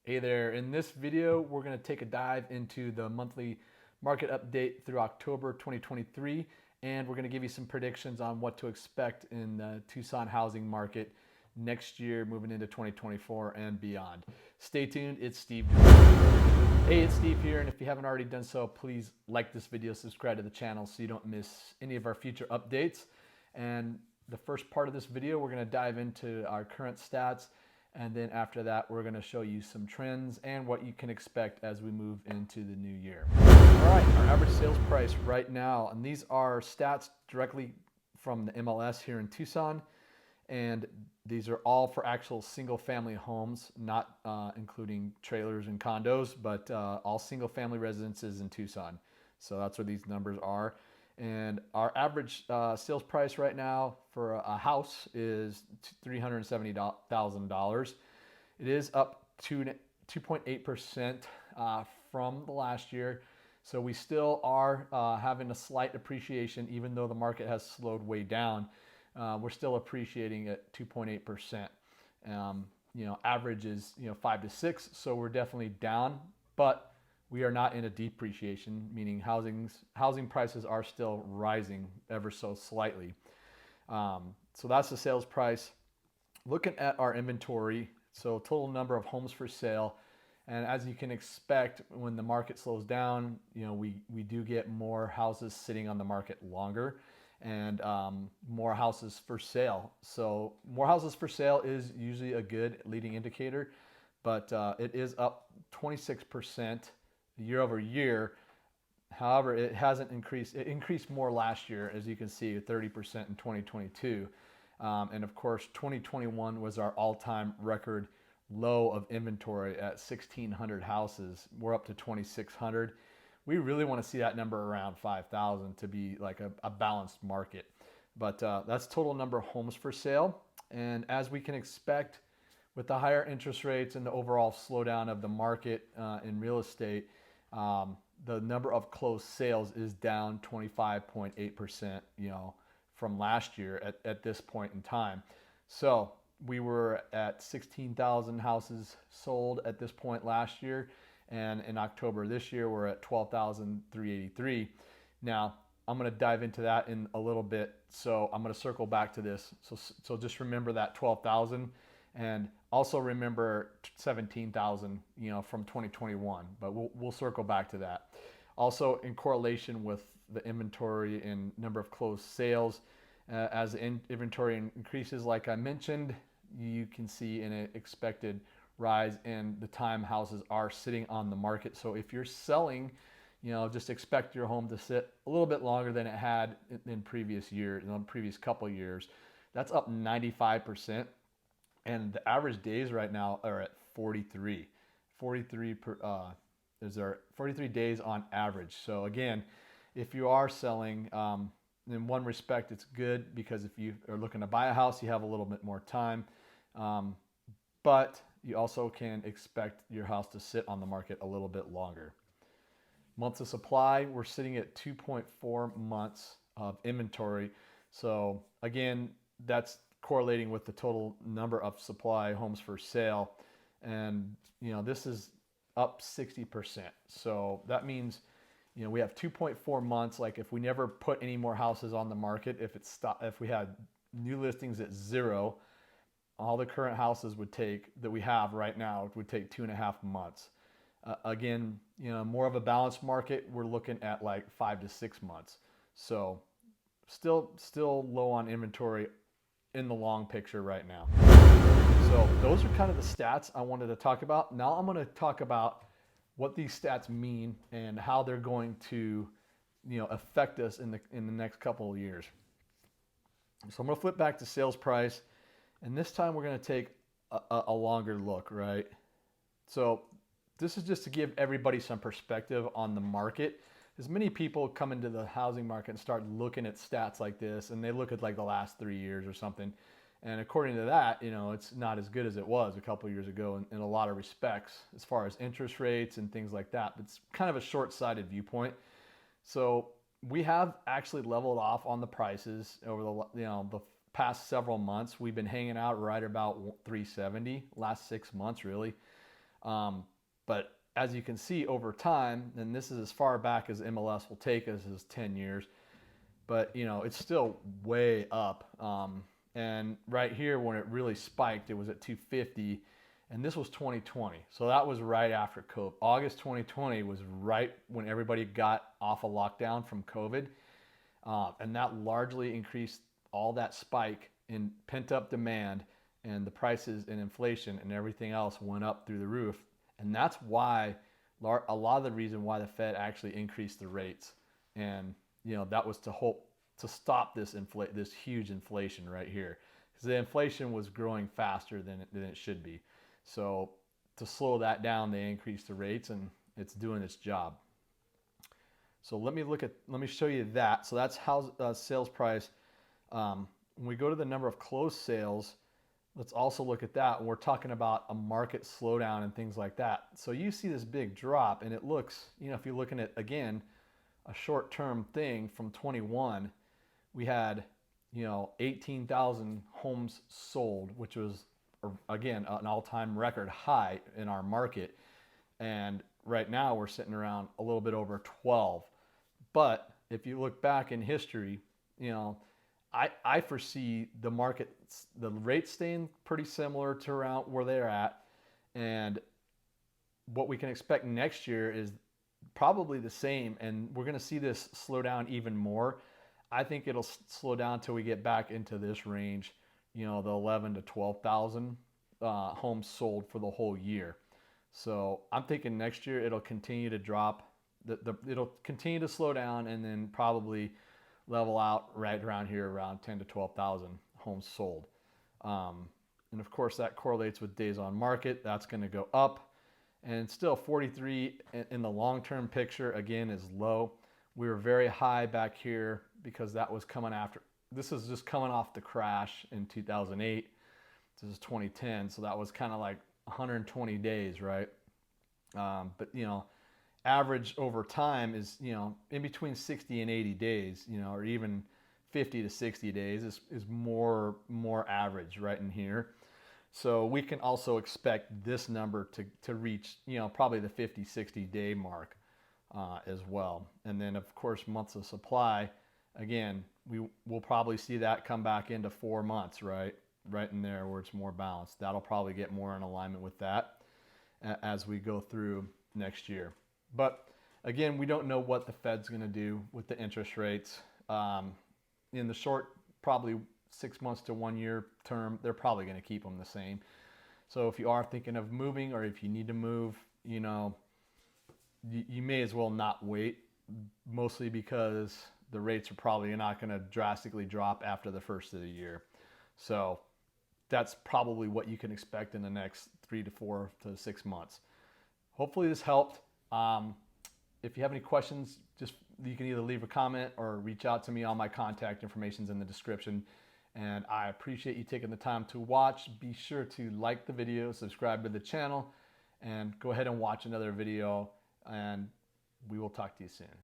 Hey there, in this video we're going to take a dive into the monthly market update through October 2023, and we're going to give you some predictions on what to expect in the Tucson housing market next year moving into 2024 and beyond. Stay tuned, it's Steve. Hey, it's Steve here, and if you haven't already done so, please like this video, subscribe to the channel so you don't miss any of our future updates. And the first part of this video, we're going to dive into our current stats. And then after that, we're going to show you some trends and what you can expect as we move into the new year. All right, our average sales price right now, and these are stats directly from the MLS here in Tucson. And these are all for actual single family homes, not including trailers and condos, but all single family residences in Tucson. So that's where these numbers are. And our average sales price right now for a house is $370,000. It is up 2.8% from the last year. So we still are having a slight appreciation, even though the market has slowed way down. We're still appreciating at 2.8%. Average is 5 to 6, so we're definitely down, but we are not in a depreciation, meaning housing prices are still rising ever so slightly. So that's the sales price. Looking at our inventory, so total number of homes for sale, and as you can expect, when the market slows down, we do get more houses sitting on the market longer, and more houses for sale. So more houses for sale is usually a good leading indicator, but it is up 26% year over year. However, it hasn't increased. It increased more last year, as you can see, 30% in 2022. And of course, 2021 was our all-time record low of inventory at 1,600 houses. We're up to 2,600. We really want to see that number around 5,000 to be like a balanced market. But that's total number of homes for sale. And as we can expect, with the higher interest rates and the overall slowdown of the market in real estate, the number of closed sales is down 25.8%, from last year at this point in time. So we were at 16,000 houses sold at this point last year, and in October this year we're at 12,383. Now I'm going to dive into that in a little bit, so I'm going to circle back to this. So just remember that 12,000. And also remember 17,000, from 2021, but we'll circle back to that. Also, in correlation with the inventory and number of closed sales, as the inventory increases, like I mentioned, you can see an expected rise in the time houses are sitting on the market. So if you're selling, just expect your home to sit a little bit longer than it had in previous years, previous couple years. That's up 95%. And the average days right now are at 43. 43 days on average. So again, if you are selling, in one respect, it's good because if you are looking to buy a house, you have a little bit more time. But you also can expect your house to sit on the market a little bit longer. Months of supply, we're sitting at 2.4 months of inventory. So again, that's correlating with the total number of supply homes for sale, and this is up 60%. So that means we have 2.4 months. Like if we never put any more houses on the market, if we had new listings at 0, all the current houses that we have right now would take 2.5 months. Again, more of a balanced market, we're looking at like 5 to 6 months. So still low on inventory in the long picture right now. So those are kind of the stats I wanted to talk about. Now I'm going to talk about what these stats mean and how they're going to affect us in the next couple of years. So I'm going to flip back to sales price, and this time we're going to take a longer look, right? So this is just to give everybody some perspective on the market. As many people come into the housing market and start looking at stats like this, and they look at like the last 3 years or something, and according to that, it's not as good as it was a couple of years ago in a lot of respects as far as interest rates and things like that. But it's kind of a short-sighted viewpoint. So we have actually leveled off on the prices over the past several months. We've been hanging out right about 370 last 6 months, really. But as you can see over time, and this is as far back as MLS will take us, is 10 years, but you know, it's still way up. And right here, when it really spiked, it was at 250, and this was 2020. So that was right after COVID. August 2020 was right when everybody got off a lockdown from COVID. And that largely increased all that spike in pent up demand, and the prices and inflation and everything else went up through the roof. And that's why a lot of the reason why the Fed actually increased the rates. And, you know, that was to stop this huge inflation right here, because the inflation was growing faster than it should be. So to slow that down, they increased the rates, and it's doing its job. So let me show you that. So that's how sales price. When we go to the number of closed sales, let's also look at that. We're talking about a market slowdown and things like that. So you see this big drop, and it looks, you know, if you're looking at, again, a short-term thing from 21, we had, you know, 18,000 homes sold, which was, again, an all-time record high in our market. And right now we're sitting around a little bit over 12. But if you look back in history, you know, I foresee the market, the rates staying pretty similar to around where they're at. And what we can expect next year is probably the same. And we're going to see this slow down even more. I think it'll slow down till we get back into this range, you know, the 11 to 12,000 homes sold for the whole year. So I'm thinking next year it'll continue to drop. It'll continue to slow down, and then probably level out right around here, around 10 to 12,000 homes sold. And of course that correlates with days on market. That's going to go up, and still 43 in the long-term picture, again, is low. We were very high back here because that was coming after. This is just coming off the crash in 2008. This is 2010. So that was kind of like 120 days, right? But, you know, average over time is, you know, in between 60 and 80 days, you know, or even 50 to 60 days is more average right in here. So we can also expect this number to reach, you know, probably the 50, 60 day mark as well. And then of course, months of supply, again, we'll probably see that come back into 4 months, right in there where it's more balanced. That'll probably get more in alignment with that as we go through next year. But again, we don't know what the Fed's going to do with the interest rates. In the short, probably 6 months to 1 year term, they're probably going to keep them the same. So if you are thinking of moving, or if you need to move, you know, you may as well not wait, mostly because the rates are probably not going to drastically drop after the first of the year. So that's probably what you can expect in the next 3 to 4 to 6 months. Hopefully this helped. If you have any questions, you can either leave a comment or reach out to me. All my contact information is in the description. And I appreciate you taking the time to watch. Be sure to like the video, subscribe to the channel, and go ahead and watch another video. And we will talk to you soon.